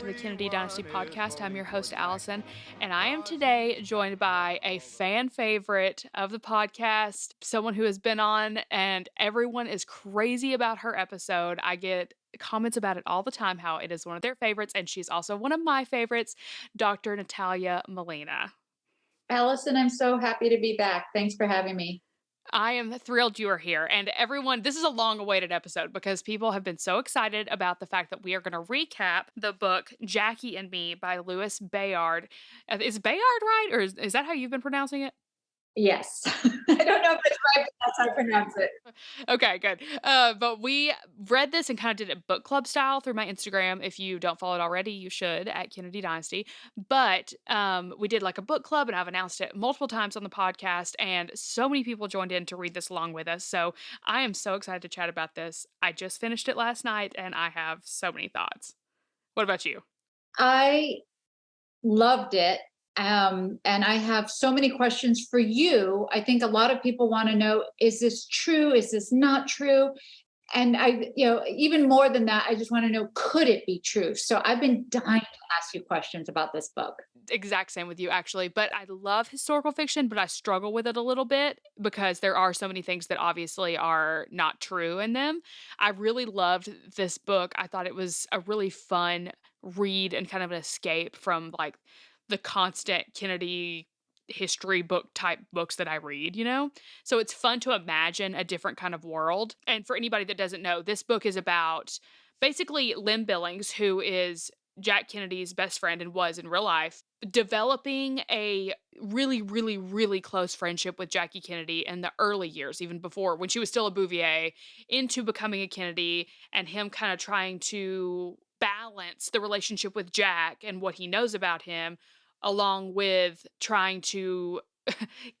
to the Kennedy Dynasty podcast. I'm your host, Alyson, and I am today joined by a fan favorite of the podcast, someone who has been on, and everyone is crazy about her episode. I get comments about it all the time, how it is one of their favorites, and she's also one of my favorites, Dr. Natalia Molina. Alyson, I'm so happy to be back. Thanks for having me. I am thrilled you are here. And everyone, this is a long awaited episode because people have been so excited about the fact that we are going to recap the book Jackie and Me by Louis Bayard. Is Bayard right? Or is that how you've been pronouncing it? Yes. I don't know if it's right, but that's how I pronounce it. Okay, good. But we read this and kind of did it book club style through my Instagram. If you don't follow it already, you should, at Kennedy Dynasty. But we did like a book club, and I've announced it multiple times on the podcast, and so many people joined in to read this along with us. So I am so excited to chat about this. I just finished it last night, and I have so many thoughts. What about you? I loved it. And I have so many questions for you. I think a lot of people want to know, is this true? Is this not true? And even more than that, I just want to know, could it be true? So I've been dying to ask you questions about this book. Exact same with you, actually. But I love historical fiction, but I struggle with it a little bit because there are so many things that obviously are not true in them. I really loved this book. I thought it was a really fun read and kind of an escape from like the constant Kennedy history book type books that I read, So it's fun to imagine a different kind of world. And for anybody that doesn't know, this book is about basically Lynn Billings, who is Jack Kennedy's best friend and was in real life, developing a really, really, really close friendship with Jackie Kennedy in the early years, even before when she was still a Bouvier, into becoming a Kennedy, and him kind of trying to balance the relationship with Jack and what he knows about him, along with trying to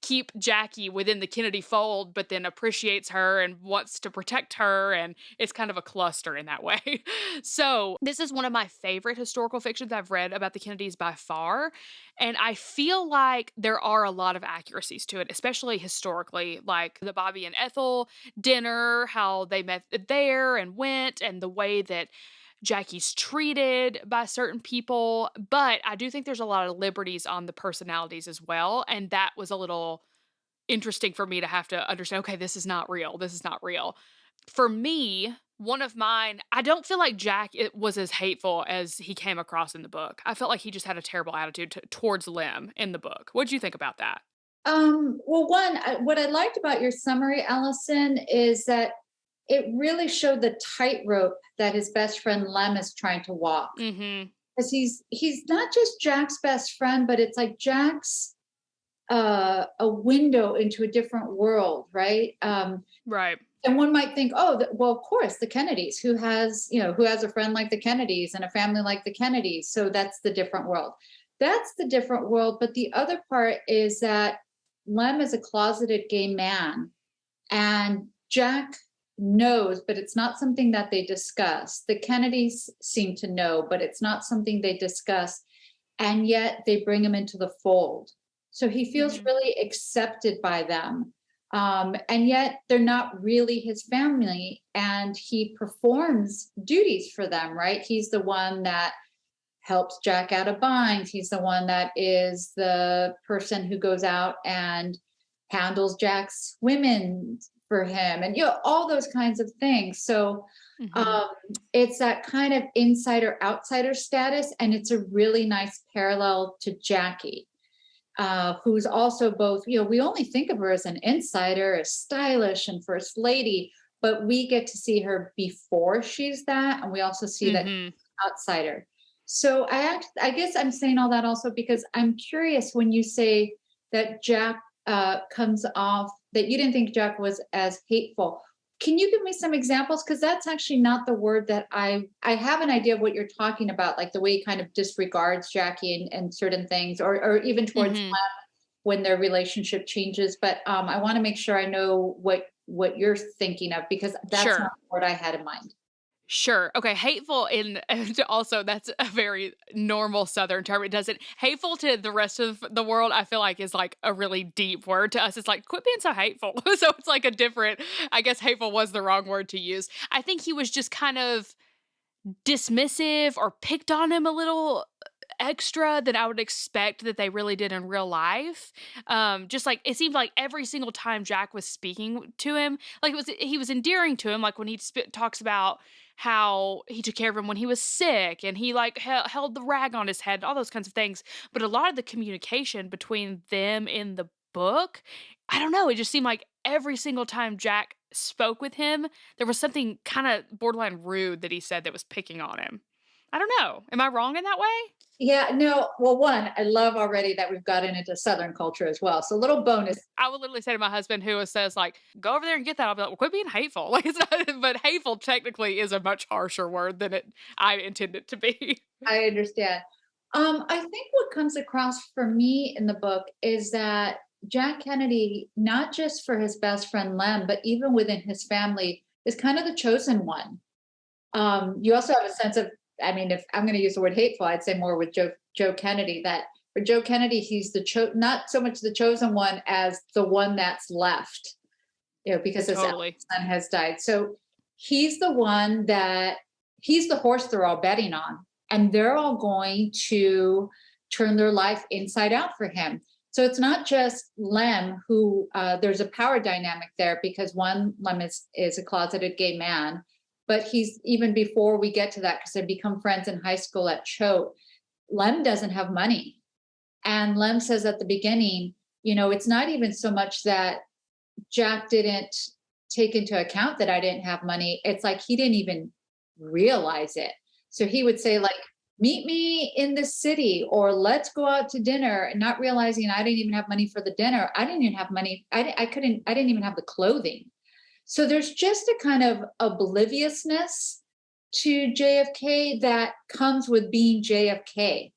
keep Jackie within the Kennedy fold, but then appreciates her and wants to protect her. And it's kind of a cluster in that way. So this is one of my favorite historical fictions I've read about the Kennedys by far. And I feel like there are a lot of accuracies to it, especially historically, like the Bobby and Ethel dinner, how they met there and went, and the way that Jackie's treated by certain people, but I do think there's a lot of liberties on the personalities as well, and that was a little interesting for me to have to understand, okay, this is not real. This is not real. For me, one of mine, I don't feel like Jack was as hateful as he came across in the book. I felt like he just had a terrible attitude towards Lem in the book. What did you think about that? What I liked about your summary, Alyson, is that it really showed the tightrope that his best friend Lem is trying to walk. Because he's not just Jack's best friend, but it's like Jack's a window into a different world, right? Right. And one might think, well, of course, the Kennedys, who has a friend like the Kennedys and a family like the Kennedys. So that's the different world. That's the different world. But the other part is that Lem is a closeted gay man, and Jack knows, but it's not something that they discuss. The Kennedys seem to know, but it's not something they discuss. And yet they bring him into the fold. So he feels really accepted by them. And yet they're not really his family. And he performs duties for them, right? He's the one that helps Jack out of binds. He's the one that is the person who goes out and handles Jack's women for him, and all those kinds of things. So it's that kind of insider outsider status, and it's a really nice parallel to Jackie, who's also both, we only think of her as an insider, as stylish and first lady, but we get to see her before she's that, and we also see that outsider. So I guess I'm saying all that also because I'm curious, when you say that Jack comes off, that you didn't think Jack was as hateful. Can you give me some examples? Because that's actually not the word that I have an idea of what you're talking about, like the way he kind of disregards Jackie and certain things, or even towards Lem when their relationship changes. But I want to make sure I know what you're thinking of, because that's not what I had in mind. Sure. Okay. Hateful and also that's a very normal Southern term. It doesn't, hateful to the rest of the world, I feel like is like a really deep word. To us, it's like, quit being so hateful. So it's like a different, I guess hateful was the wrong word to use. I think he was just kind of dismissive or picked on him a little extra than I would expect that they really did in real life. Just like it seemed like every single time Jack was speaking to him, like he was endearing to him, like when talks about how he took care of him when he was sick and he like held the rag on his head, all those kinds of things. But a lot of the communication between them in the book, I don't know, it just seemed like every single time Jack spoke with him, there was something kind of borderline rude that he said that was picking on him. I don't know. Am I wrong in that way? Yeah, no. Well, one, I love already that we've gotten into Southern culture as well. So, little bonus. I would literally say to my husband who says like, "Go over there and get that." I'll be like, "Well, quit being hateful." Like it's not, but hateful technically is a much harsher word than I intend it to be. I understand. I think what comes across for me in the book is that Jack Kennedy, not just for his best friend Lem, but even within his family, is kind of the chosen one. You also have a sense of, I mean, if I'm going to use the word hateful, I'd say more with Joe Kennedy, that for Joe Kennedy, he's not so much the chosen one as the one that's left, because his Totally. son has died. So he's the one that he's the horse they're all betting on, and they're all going to turn their life inside out for him. So it's not just Lem who there's a power dynamic there, because one, Lem is a closeted gay man, but he's, even before we get to that, because they become friends in high school at Choate, Lem doesn't have money. And Lem says at the beginning, it's not even so much that Jack didn't take into account that I didn't have money. It's like he didn't even realize it. So he would say, like, meet me in the city, or let's go out to dinner, and not realizing I didn't even have money for the dinner. I didn't even have money. I didn't even have the clothing. So there's just a kind of obliviousness to JFK that comes with being JFK.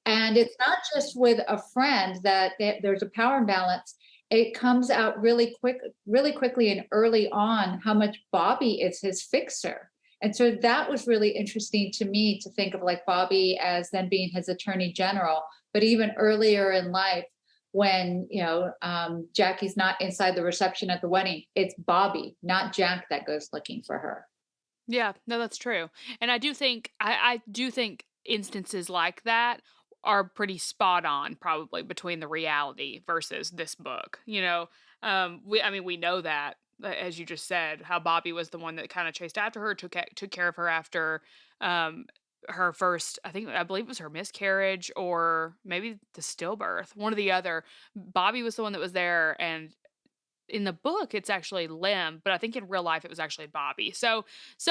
And it's not just with a friend that there's a power imbalance. It comes out really quickly and early on how much Bobby is his fixer. And so that was really interesting to me, to think of like Bobby as then being his attorney general, but even earlier in life, when Jackie's not inside the reception at the wedding, it's Bobby, not Jack, that goes looking for her. Yeah, no, that's true. And I do think instances like that are pretty spot on, probably between the reality versus this book. We know that, as you just said, how Bobby was the one that kind of chased after her, took care of her after um her first, I believe it was her miscarriage or maybe the stillbirth, one or the other. Bobby was the one that was there, and in the book it's actually Lem, but I think in real life it was actually Bobby. So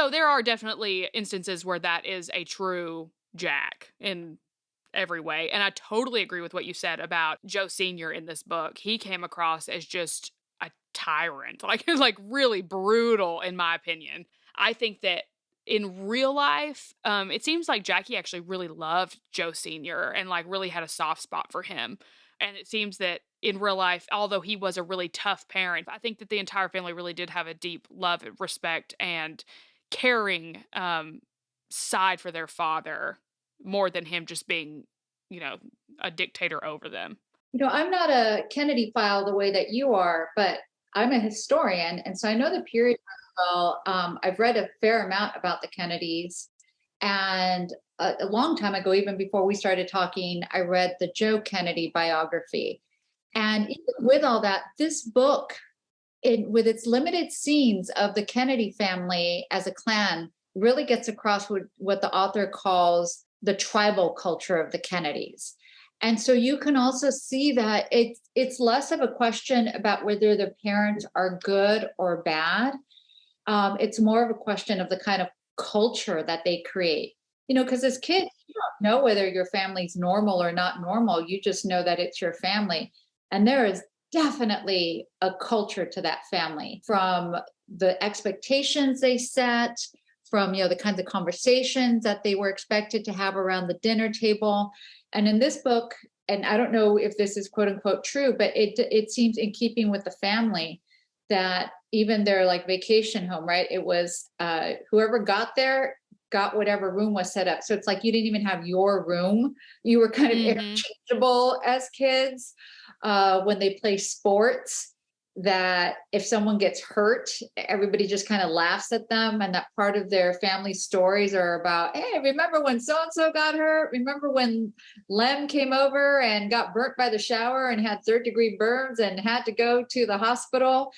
there are definitely instances where that is a true Jack in every way. And I totally agree with what you said about Joe Sr. in this book. He came across as just a tyrant, like really brutal in my opinion. I think that in real life, it seems like Jackie actually really loved Joe Sr. and like really had a soft spot for him. And it seems that in real life, although he was a really tough parent, I think that the entire family really did have a deep love, respect, and caring side for their father, more than him just being, you know, a dictator over them. I'm not a Kennedy file the way that you are, but I'm a historian. And so I know the period really well. I've read a fair amount about the Kennedys. And a long time ago, even before we started talking, I read the Joe Kennedy biography. And even with all that, this book, with its limited scenes of the Kennedy family as a clan, really gets across what the author calls the tribal culture of the Kennedys. And so you can also see that it's less of a question about whether the parents are good or bad. It's more of a question of the kind of culture that they create. Because as kids, you don't know whether your family's normal or not normal. You just know that it's your family. And there is definitely a culture to that family, from the expectations they set, from the kinds of conversations that they were expected to have around the dinner table. And in this book, and I don't know if this is quote unquote true, but it seems in keeping with the family that even their like vacation home, right? It was whoever got there got whatever room was set up. So it's like you didn't even have your room. You were kind of Mhm. interchangeable as kids. When they play sports, that if someone gets hurt, everybody just kind of laughs at them. And that part of their family stories are about, hey, remember when so and so got hurt? Remember when Lem came over and got burnt by the shower and had third-degree burns and had to go to the hospital?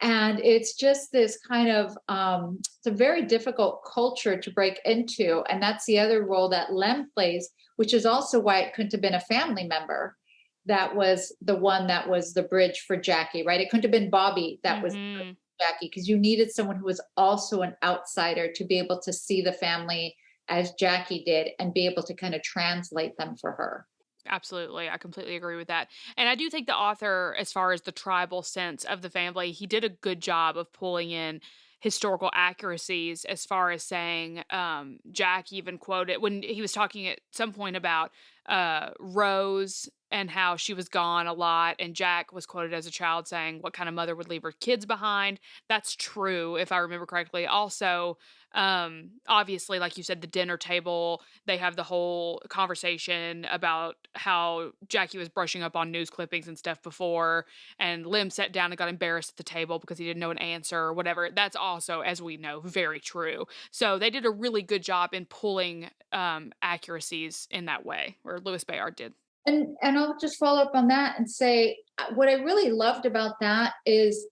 And it's just this kind of it's a very difficult culture to break into. And that's the other role that Lem plays, which is also why it couldn't have been a family member that was the one that was the bridge for Jackie, right? It couldn't have been Bobby that was Mhm. Jackie, because you needed someone who was also an outsider to be able to see the family as Jackie did and be able to kind of translate them for her. Absolutely. I completely agree with that. And I do think the author, as far as the tribal sense of the family, he did a good job of pulling in historical accuracies as far as saying, Jack even quoted when he was talking at some point about Rose and how she was gone a lot. And Jack was quoted as a child saying, what kind of mother would leave her kids behind? That's true, if I remember correctly. Also, obviously, like you said, the dinner table, they have the whole conversation about how Jackie was brushing up on news clippings and stuff before, and Lim sat down and got embarrassed at the table because he didn't know an answer or whatever. That's also, as we know, very true. So they did a really good job in pulling accuracies in that way, or Louis Bayard did. And I'll just follow up on that and say what I really loved about that is,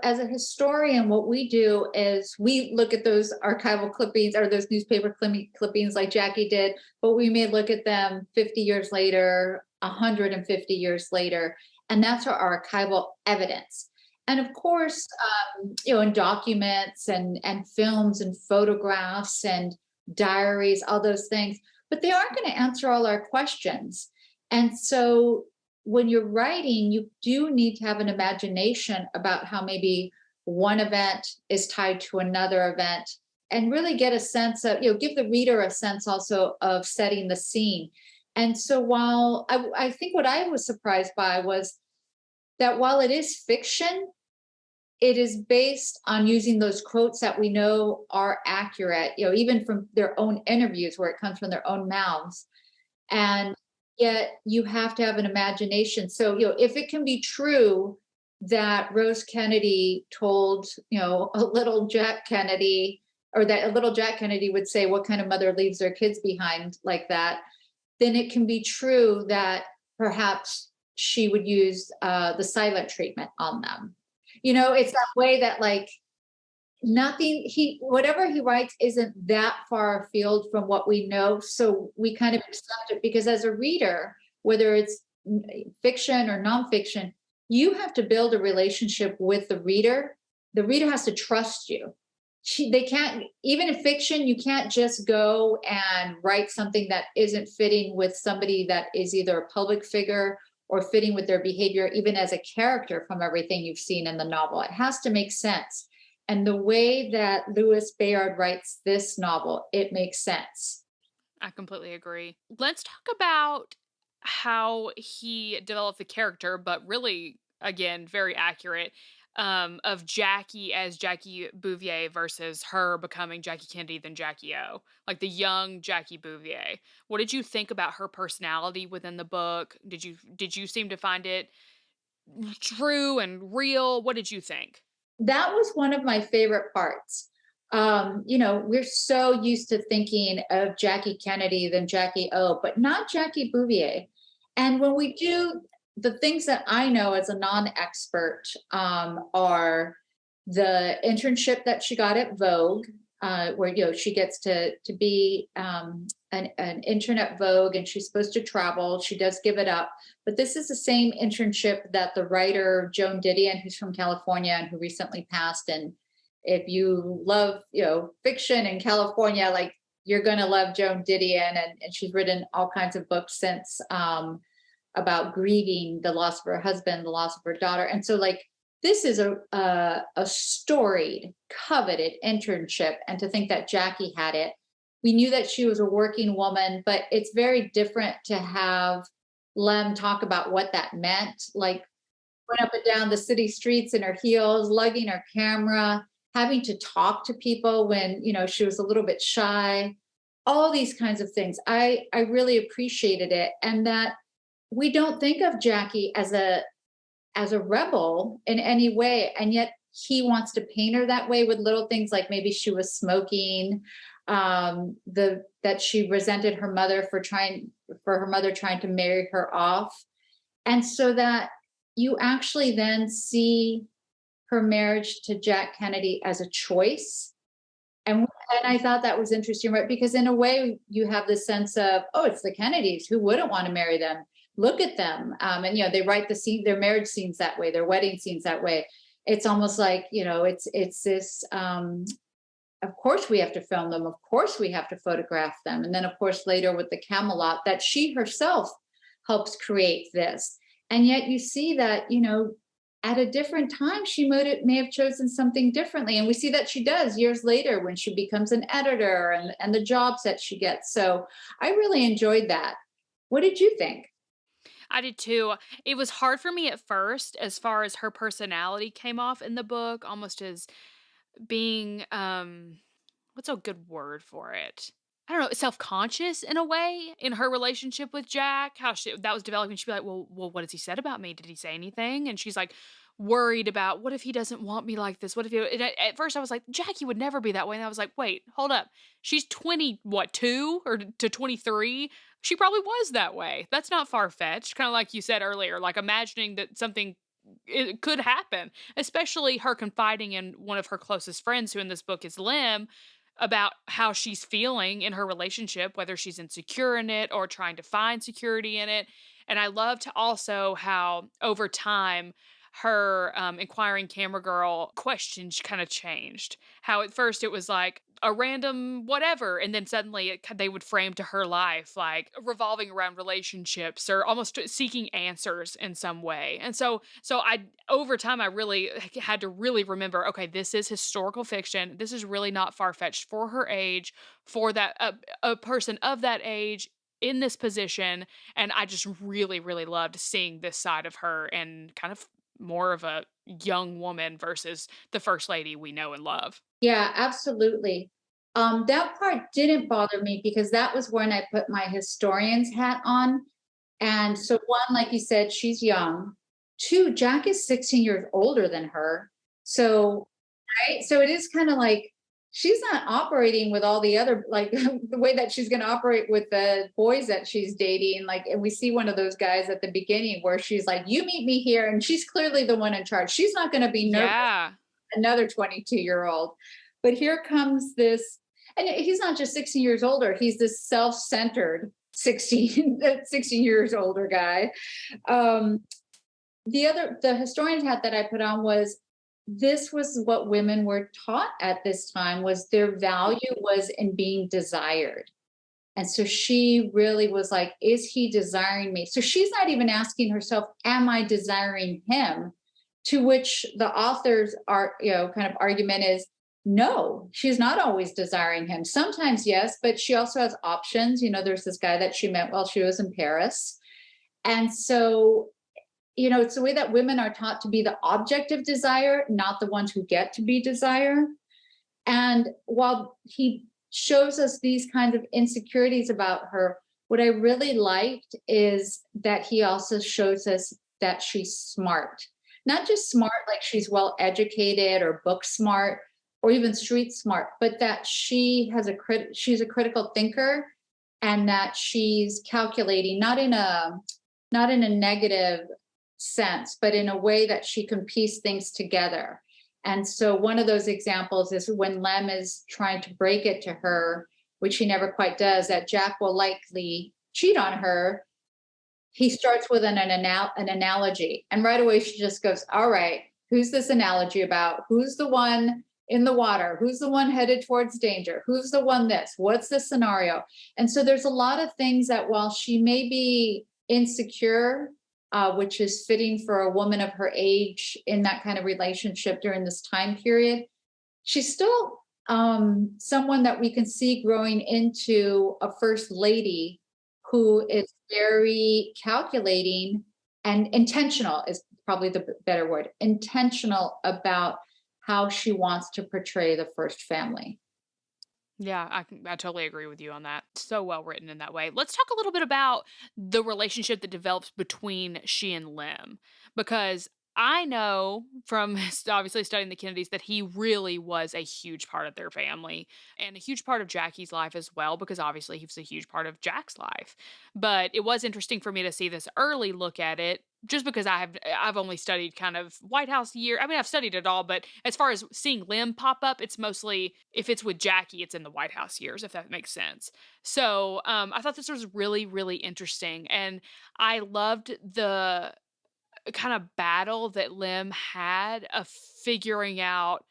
as a historian, what we do is we look at those archival clippings or those newspaper clippings like Jackie did, but we may look at them 50 years later, 150 years later, and that's our archival evidence. And of course, in documents and films and photographs and diaries, all those things, but they aren't going to answer all our questions. And so when you're writing, you do need to have an imagination about how maybe one event is tied to another event and really get a sense of, give the reader a sense also of setting the scene. And so while I think what I was surprised by was that while it is fiction, it is based on using those quotes that we know are accurate, even from their own interviews where it comes from their own mouths. And yet you have to have an imagination. So, if it can be true that Rose Kennedy told, a little Jack Kennedy, or that a little Jack Kennedy would say, what kind of mother leaves their kids behind like that, then it can be true that perhaps she would use the silent treatment on them. It's that way that like nothing whatever he writes isn't that far afield from what we know, so we kind of accept it because as a reader, whether it's fiction or nonfiction, you have to build a relationship with the reader has to trust you. They can't, even in fiction, you can't just go and write something that isn't fitting with somebody that is either a public figure or fitting with their behavior, even as a character from everything you've seen in the novel. It has to make sense. And the way that Louis Bayard writes this novel, it makes sense. I completely agree. Let's talk about how he developed the character, but really, again, very accurate, of Jackie as Jackie Bouvier versus her becoming Jackie Kennedy then Jackie O, like the young Jackie Bouvier. What did you think about her personality within the book? Did you seem to find it true and real? What did you think? That was one of my favorite parts. We're so used to thinking of Jackie Kennedy than Jackie O, but not Jackie Bouvier. And when we do the things that I know as a non-expert are the internship that she got at Vogue, where she gets to be an intern at Vogue, and she's supposed to travel. She does give it up, but this is the same internship that the writer Joan Didion, who's from California and who recently passed. And if you love fiction in California, like you're gonna love Joan Didion, and she's written all kinds of books since about grieving the loss of her husband, the loss of her daughter, and so like this is a storied, coveted internship, and to think that Jackie had it. We knew that she was a working woman, but it's very different to have Lem talk about what that meant. Like went up and down the city streets in her heels, lugging her camera, having to talk to people when, she was a little bit shy, all these kinds of things. I really appreciated it. And that we don't think of Jackie as a as a rebel in any way, and yet he wants to paint her that way with little things like maybe she was smoking, the that she resented her mother for her mother trying to marry her off, and so that you actually then see her marriage to Jack Kennedy as a choice. And I thought that was interesting, right? Because in a way, you have this sense of, oh, it's the Kennedys. Who wouldn't want to marry them? Look at them. And they write their marriage scenes that way, their wedding scenes that way. It's almost like, it's this. Of course, we have to film them. Of course, we have to photograph them. And then, of course, later with the Camelot, that she herself helps create this. And yet, you see that, at a different time, she may have chosen something differently. And we see that she does years later when she becomes an editor and the jobs that she gets. So I really enjoyed that. What did you think? I did too. It was hard for me at first as far as her personality came off in the book, almost as being, what's a good word for it? I don't know, self-conscious in a way in her relationship with Jack, how that was developing. She'd be like, well, what has he said about me? Did he say anything? And she's like worried about, what if he doesn't want me like this? What if he, and at first I was like, Jackie would never be that way. And I was like, wait, hold up. She's 20, what, 2 or to 23? She probably was that way. That's not far-fetched. Kind of like you said earlier, like imagining that something it could happen, especially her confiding in one of her closest friends, who in this book is Lim, about how she's feeling in her relationship, whether she's insecure in it or trying to find security in it. And I loved also how over time her inquiring camera girl questions kind of changed. How at first it was like a random whatever, and then suddenly they would frame to her life like revolving around relationships or almost seeking answers in some way. And so I over time I really had to really remember, okay, this is historical fiction. This is really not far fetched for her age, for that a person of that age in this position. And I just really, really loved seeing this side of her and kind of more of a young woman versus the first lady we know and love. Yeah, absolutely. That part didn't bother me because that was when I put my historian's hat on. And so, one, like you said, she's young. Two, Jack is 16 years older than her. So, right. So it is kind of like she's not operating with all the other, like the way that she's going to operate with the boys that she's dating. Like, and we see one of those guys at the beginning where she's like, you meet me here. And she's clearly the one in charge. She's not going to be nervous, Yeah. another 22-year-old. But here comes this, and he's not just 16 years older, he's this self-centered 16 years older guy. Um, the historian's hat that I put on was, this was what women were taught at this time, was their value was in being desired. And so she really was like, is he desiring me? So she's not even asking herself, am I desiring him? To which the author's kind of argument is, no, she's not always desiring him. Sometimes, yes, but she also has options. There's this guy that she met while she was in Paris. And so, it's the way that women are taught to be the object of desire, not the ones who get to be desire. And while he shows us these kinds of insecurities about her, what I really liked is that he also shows us that she's smart. Not just smart, like she's well educated or book smart or even street smart, but that she's a critical thinker, and that she's calculating, not in a negative sense, but in a way that she can piece things together. And so one of those examples is when Lem is trying to break it to her, which he never quite does, that Jack will likely cheat on her. He starts with an analogy. And right away, she just goes, all right, who's this analogy about? Who's the one in the water? Who's the one headed towards danger? Who's the one this? What's the scenario? And so there's a lot of things that while she may be insecure, which is fitting for a woman of her age in that kind of relationship during this time period, she's still someone that we can see growing into a first lady who is very calculating and intentional, is probably the better word, intentional about how she wants to portray the first family. Yeah, I totally agree with you on that. So well written in that way. Let's talk a little bit about the relationship that develops between she and Lim, because I know from obviously studying the Kennedys that he really was a huge part of their family and a huge part of Jackie's life as well, because obviously he was a huge part of Jack's life. But it was interesting for me to see this early look at it just because I've only studied kind of White House year. I mean, I've studied it all, but as far as seeing Lim pop up, it's mostly if it's with Jackie, it's in the White House years, if that makes sense. So I thought this was really, really interesting. And I loved the kind of battle that Lim had of figuring out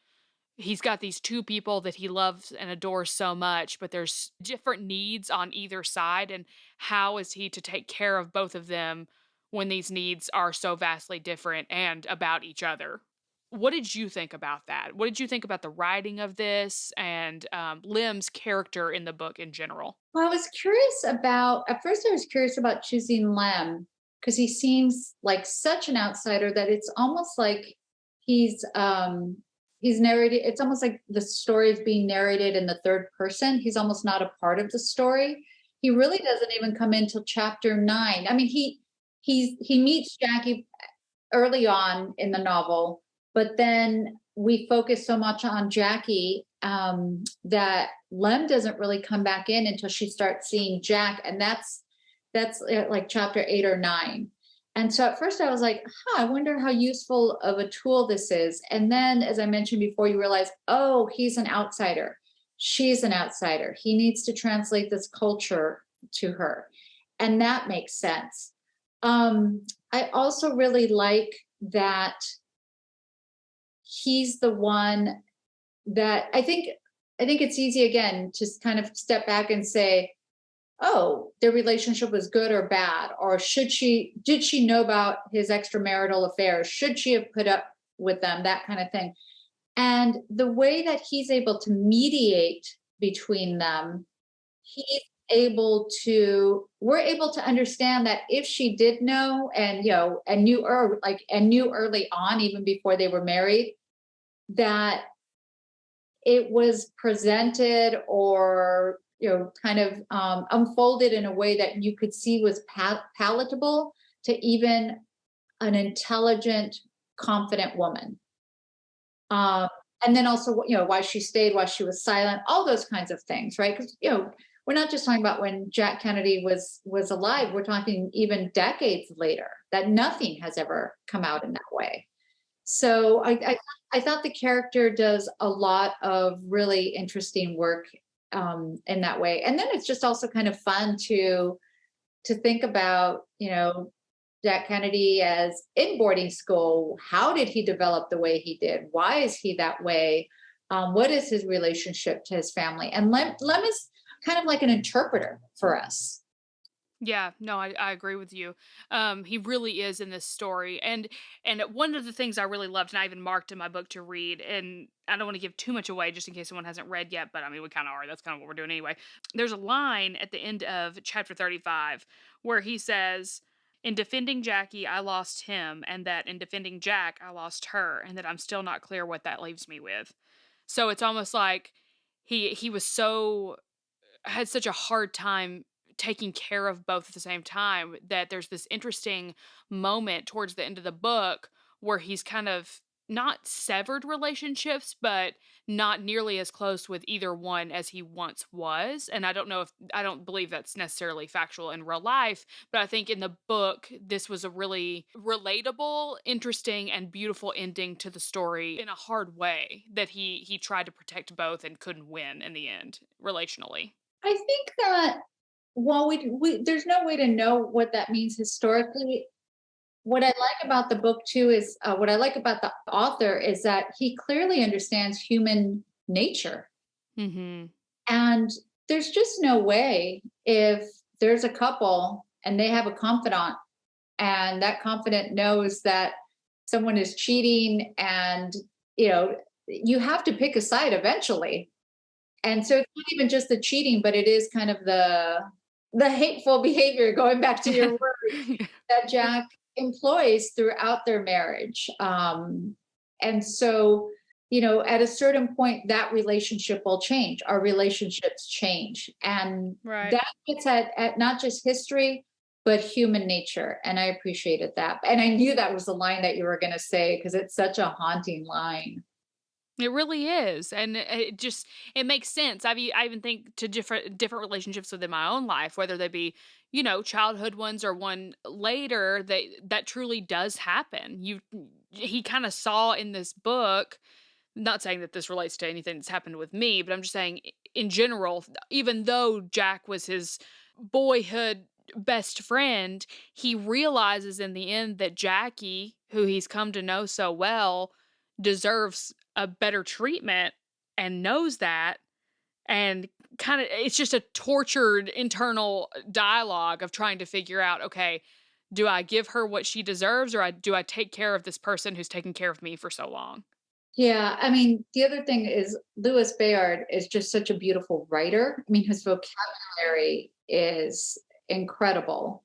he's got these two people that he loves and adores so much, but there's different needs on either side. And how is he to take care of both of them when these needs are so vastly different and about each other? What did you think about that? What did you think about the writing of this and Lim's character in the book in general? Well, I was curious about, at first, I was curious about choosing Lem because he seems like such an outsider that it's almost like he's, he's narrated, it's almost like the story is being narrated in the third person. He's almost not a part of the story. He really doesn't even come in till chapter 9. I mean, he meets Jackie early on in the novel, but then we focus so much on Jackie that Lem doesn't really come back in until she starts seeing Jack, and that's like chapter 8 or 9. And so at first I was like, huh, I wonder how useful of a tool this is. And then, as I mentioned before, you realize, oh, he's an outsider. She's an outsider. He needs to translate this culture to her. And that makes sense. I also really like that he's the one that I think it's easy again to kind of step back and say, oh, their relationship was good or bad, or did she know about his extramarital affairs? Should she have put up with them? That kind of thing. And the way that he's able to mediate between them, he's we're able to understand that if she did know and knew early on, even before they were married, that it was presented or kind of unfolded in a way that you could see was palatable to even an intelligent, confident woman. And then also, why she stayed, why she was silent, all those kinds of things, right? Because we're not just talking about when Jack Kennedy was alive. We're talking even decades later that nothing has ever come out in that way. So I thought the character does a lot of really interesting work in that way. And then it's just also kind of fun to think about, Jack Kennedy as in boarding school. How did he develop the way he did? Why is he that way? What is his relationship to his family? And Lem is kind of like an interpreter for us. Yeah, no, I agree with you. He really is in this story, and one of the things I really loved, and I even marked in my book to read, and I don't want to give too much away, just in case someone hasn't read yet. But I mean, we kind of are. That's kind of what we're doing anyway. There's a line at the end of chapter 35 where he says, "In defending Jackie, I lost him, and that in defending Jack, I lost her, and that I'm still not clear what that leaves me with." So it's almost like he was so had such a hard time taking care of both at the same time that there's this interesting moment towards the end of the book where he's kind of not severed relationships but not nearly as close with either one as he once was. And I don't believe that's necessarily factual in real life, but I think in the book this was a really relatable, interesting, and beautiful ending to the story in a hard way, that he tried to protect both and couldn't win in the end relationally. I think that while we there's no way to know what that means historically, what I like about the book too is what I like about the author is that he clearly understands human nature. Mhm. And there's just no way, if there's a couple and they have a confidant and that confidant knows that someone is cheating, and you have to pick a side eventually. And so it's not even just the cheating, but it is kind of the hateful behavior, going back to your word, that Jack employs throughout their marriage. And so, at a certain point, that relationship will change. Our relationships change. And Right. that gets at not just history, but human nature. And I appreciated that. And I knew that was the line that you were going to say because it's such a haunting line. It really is, and it makes sense. I even think to different relationships within my own life, whether they be, childhood ones or one later, that truly does happen. He kind of saw in this book, not saying that this relates to anything that's happened with me, but I'm just saying in general, even though Jack was his boyhood best friend, he realizes in the end that Jackie, who he's come to know so well, deserves a better treatment and knows that, and kind of it's just a tortured internal dialogue of trying to figure out, okay, do I give her what she deserves, or do I take care of this person who's taken care of me for so long? Yeah, I mean, the other thing is Louis Bayard is just such a beautiful writer. I mean, his vocabulary is incredible.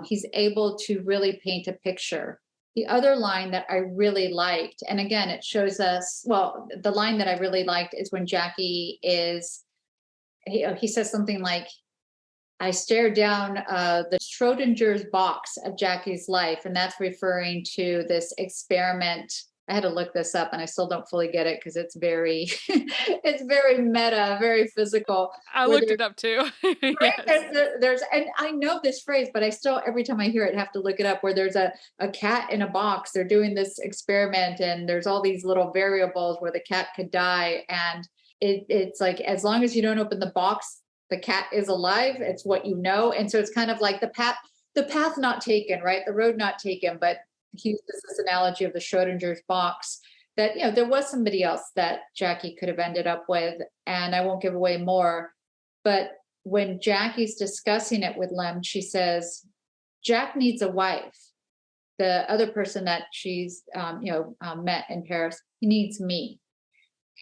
He's able to really paint a picture. The other line that I really liked, and again, it shows us, well, the line that I really liked is when Jackie is, he says something like, I stare down the Schrodinger's box of Jackie's life. And that's referring to this experiment. I had to look this up and I still don't fully get it because it's very, it's very meta, very physical. I Where looked it up too. right, Yes. and I know this phrase, but I still, every time I hear it, have to look it up where there's a cat in a box. They're doing this experiment and there's all these little variables where the cat could die. And it's like, as long as you don't open the box, the cat is alive. It's what you know. And so it's kind of like the path not taken, right? The road not taken, but he uses this analogy of the Schrodinger's box that, there was somebody else that Jackie could have ended up with. And I won't give away more. But when Jackie's discussing it with Lem, she says, Jack needs a wife. The other person that she's, met in Paris, he needs me.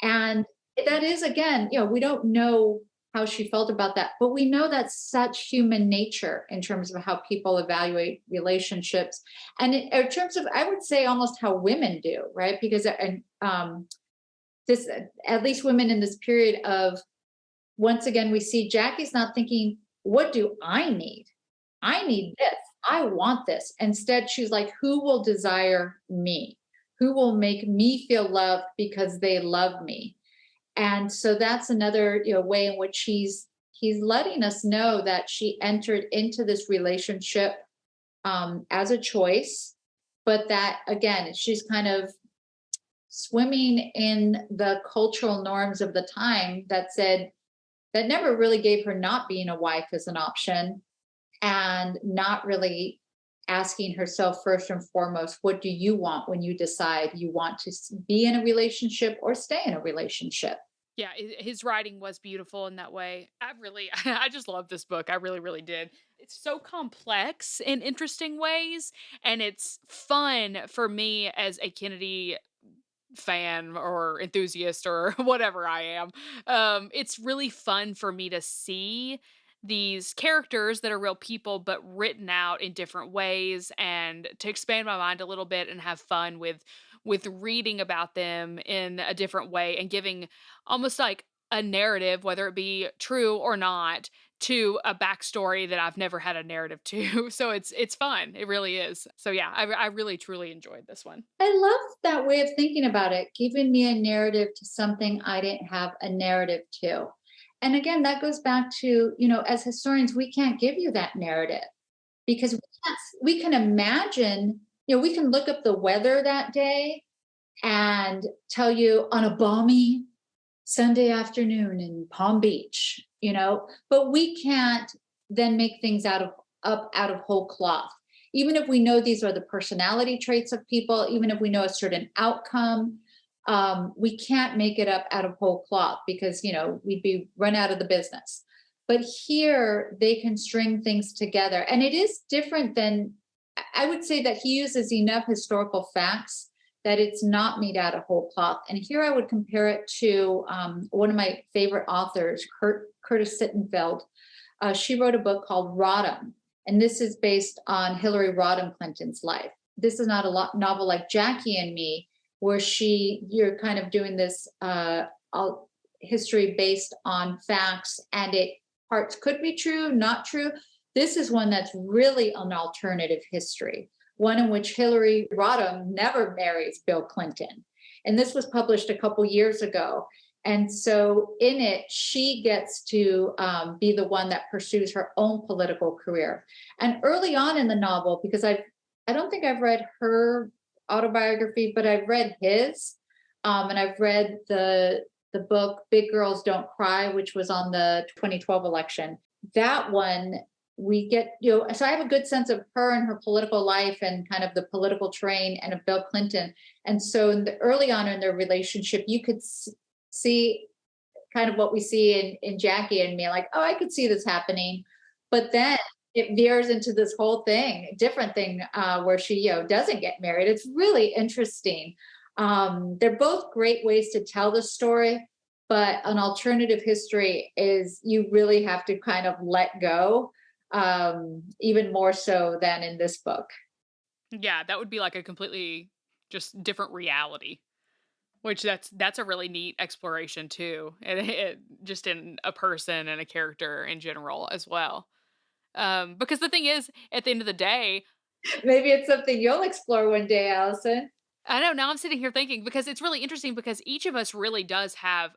And that is, again, we don't know how she felt about that, but we know that's such human nature in terms of how people evaluate relationships. And in terms of, I would say almost how women do, right? Because, this, at least women in this period of, once again, we see Jackie's not thinking, what do I need? I need this. I want this. Instead, she's like, who will desire me? Who will make me feel loved because they love me? And so that's another, way in which he's letting us know that she entered into this relationship as a choice, but that again, she's kind of swimming in the cultural norms of the time that said, that never really gave her not being a wife as an option, and not really asking herself first and foremost, what do you want when you decide you want to be in a relationship or stay in a relationship? Yeah, his writing was beautiful in that way. I just love this book. I really, really did. It's so complex in interesting ways, and it's fun for me as a Kennedy fan or enthusiast or whatever I am. It's really fun for me to see these characters that are real people but written out in different ways, and to expand my mind a little bit and have fun with reading about them in a different way and giving almost like a narrative, whether it be true or not, to a backstory that I've never had a narrative to. So it's fun. It really is. So yeah, I really truly enjoyed this one. I love that way of thinking about it, giving me a narrative to something I didn't have a narrative to. And again, that goes back to, as historians, we can't give you that narrative because we can imagine, we can look up the weather that day and tell you on a balmy Sunday afternoon in Palm Beach, but we can't then make things out of whole cloth. Even if we know these are the personality traits of people, even if we know a certain outcome, we can't make it up out of whole cloth because, we'd be run out of the business. But here they can string things together. And it is different than, I would say that he uses enough historical facts that it's not made out of whole cloth. And here I would compare it to one of my favorite authors, Curtis Sittenfeld. She wrote a book called Rodham, and this is based on Hillary Rodham Clinton's life. This is not a novel like Jackie and Me, where you're kind of doing this history based on facts, and parts could be true, not true, This is one that's really an alternative history, one in which Hillary Rodham never marries Bill Clinton. And this was published a couple years ago. And so in it, she gets to be the one that pursues her own political career. And early on in the novel, because I don't think I've read her autobiography, but I've read his, and I've read the book Big Girls Don't Cry, which was on the 2012 election. That one we get, so I have a good sense of her and her political life and kind of the political terrain and of Bill Clinton. And so early on in their relationship, you could see kind of what we see in Jackie and me, like, oh, I could see this happening. But then it veers into this whole thing, different thing, where she, doesn't get married. It's really interesting. They're both great ways to tell the story, but an alternative history is you really have to kind of let go, even more so than in this book. Yeah, that would be like a completely just different reality. Which that's a really neat exploration too, and it just in a person and a character in general as well. Because the thing is, at the end of the day, Maybe it's something you'll explore one day, Allison. I know now I'm sitting here thinking because it's really interesting because each of us really does have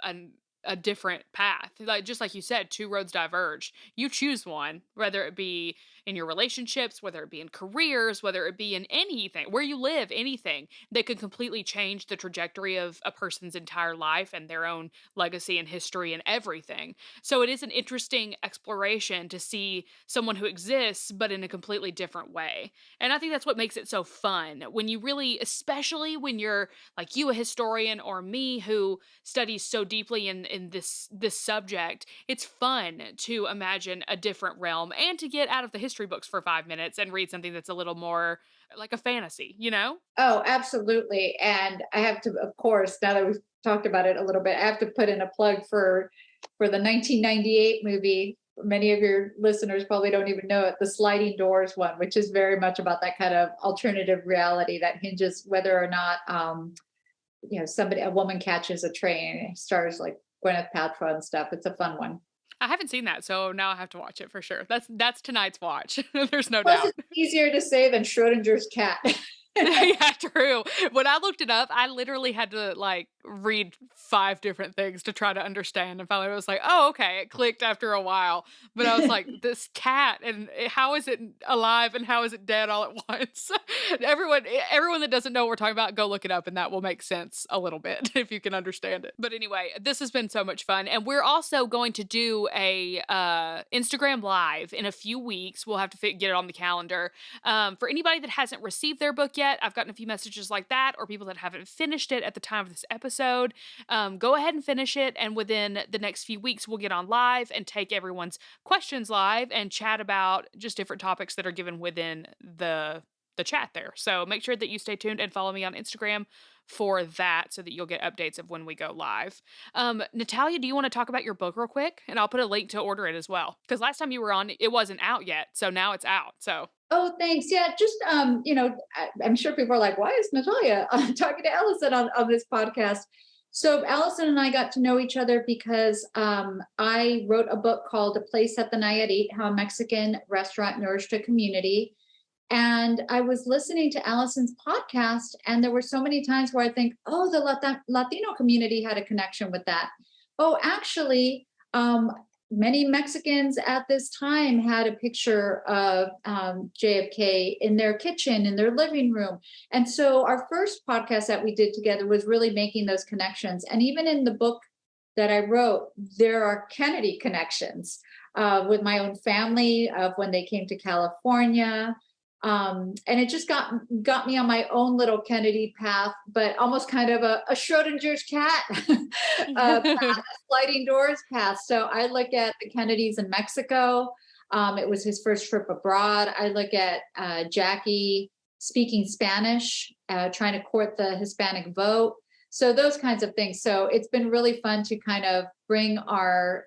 a different path. Like just like you said, two roads diverge. You choose one, whether it be in your relationships, whether it be in careers, whether it be in anything, where you live, anything that could completely change the trajectory of a person's entire life and their own legacy and history and everything. So it is an interesting exploration to see someone who exists but in a completely different way. And I think that's what makes it so fun when you really, especially when you're like you, a historian, or me who studies so deeply in this subject. It's fun to imagine a different realm and to get out of the history books for 5 minutes and read something that's a little more like a fantasy, you know? Oh, absolutely. And I have to, of course, now that we've talked about it a little bit, I have to put in a plug for the 1998 movie. Many of your listeners probably don't even know it, the Sliding Doors one, which is very much about that kind of alternative reality that hinges whether or not, a woman catches a train. It stars like Gwyneth Paltrow and stuff. It's a fun one. I haven't seen that, so now I have to watch it for sure. That's tonight's watch. There's no Plus, doubt. it's easier to say than Schrodinger's cat. Yeah, true. When I looked it up, I literally had to like read 5 different things to try to understand. And finally, I was like, "Oh, okay." It clicked after a while, but I was like, "This cat, and how is it alive and how is it dead all at once?" everyone that doesn't know what we're talking about, go look it up, and that will make sense a little bit if you can understand it. But anyway, this has been so much fun, and we're also going to do a Instagram live in a few weeks. We'll have to get it on the calendar. For anybody that hasn't received their book yet, I've gotten a few messages like that, or people that haven't finished it at the time of this episode. Go ahead and finish it, and within the next few weeks, we'll get on live and take everyone's questions live and chat about just different topics that are given within the chat there. So make sure that you stay tuned and follow me on Instagram for that so that you'll get updates of when we go live. Natalia, do you want to talk about your book real quick? And I'll put a link to order it as well. Because last time you were on, it wasn't out yet. So now it's out. So Oh, thanks. Yeah, just I'm sure people are like, why is Natalia talking to Alyson on this podcast? So Alyson and I got to know each other because I wrote a book called A Place at the Nayarit, How a Mexican Restaurant Nourished a Community. And I was listening to Alyson's podcast, and there were so many times where I think, oh, the Latino community had a connection with that. Oh, actually, many Mexicans at this time had a picture of JFK in their kitchen, in their living room. And so our first podcast that we did together was really making those connections. And even in the book that I wrote, there are Kennedy connections with my own family of when they came to California. And it just got me on my own little Kennedy path, but almost kind of a Schrodinger's cat path, a sliding doors path. So I look at the Kennedys in Mexico. It was his first trip abroad. I look at Jackie speaking Spanish, trying to court the Hispanic vote. So those kinds of things. So it's been really fun to kind of bring our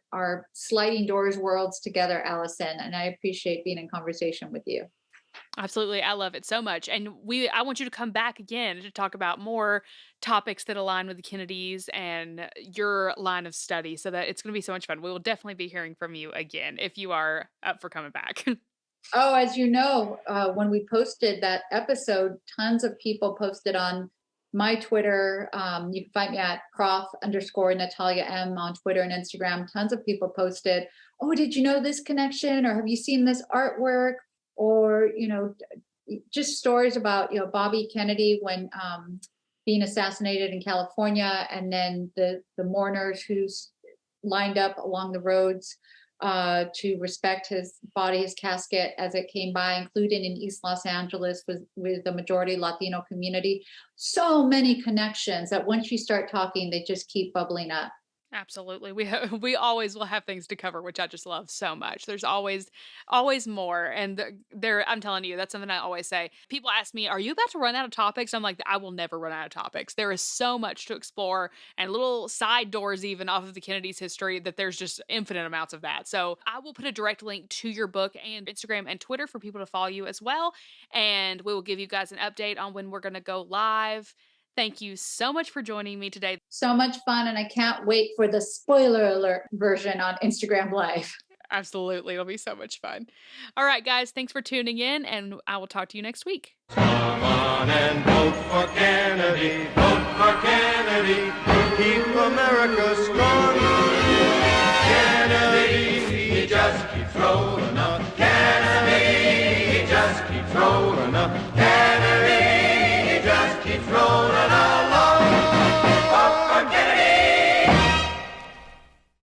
sliding doors worlds together, Alyson. And I appreciate being in conversation with you. absolutely. I love it so much. And I want you to come back again to talk about more topics that align with the Kennedys and your line of study so that it's going to be so much fun. We will definitely be hearing from you again if you are up for coming back. Oh, as you know, when we posted that episode, tons of people posted on my Twitter. You can find me at Croft_Natalia M on Twitter and Instagram. Tons of people posted, "Oh, did you know this connection? Or have you seen this artwork?" Or, just stories about, Bobby Kennedy when being assassinated in California, and then the mourners who's lined up along the roads to respect his body, his casket as it came by, including in East Los Angeles with the majority Latino community. So many connections that once you start talking, they just keep bubbling up. Absolutely. We always will have things to cover, which I just love so much. There's always more, and there I'm telling you, that's something I always say. People ask me, "Are you about to run out of topics?" I'm like, "I will never run out of topics. There is so much to explore and little side doors even off of the Kennedys' history that there's just infinite amounts of that." So, I will put a direct link to your book and Instagram and Twitter for people to follow you as well, and we will give you guys an update on when we're going to go live. Thank you so much for joining me today. So much fun, and I can't wait for the spoiler alert version on Instagram Live. Absolutely. It'll be so much fun. All right, guys. Thanks for tuning in, and I will talk to you next week. Come on and vote for Kennedy. Vote for Kennedy. Keep America strong. Kennedy, he just keeps rolling up. Kennedy, he just keeps rolling up. Kennedy, he just keeps rolling along. Vote for Kennedy.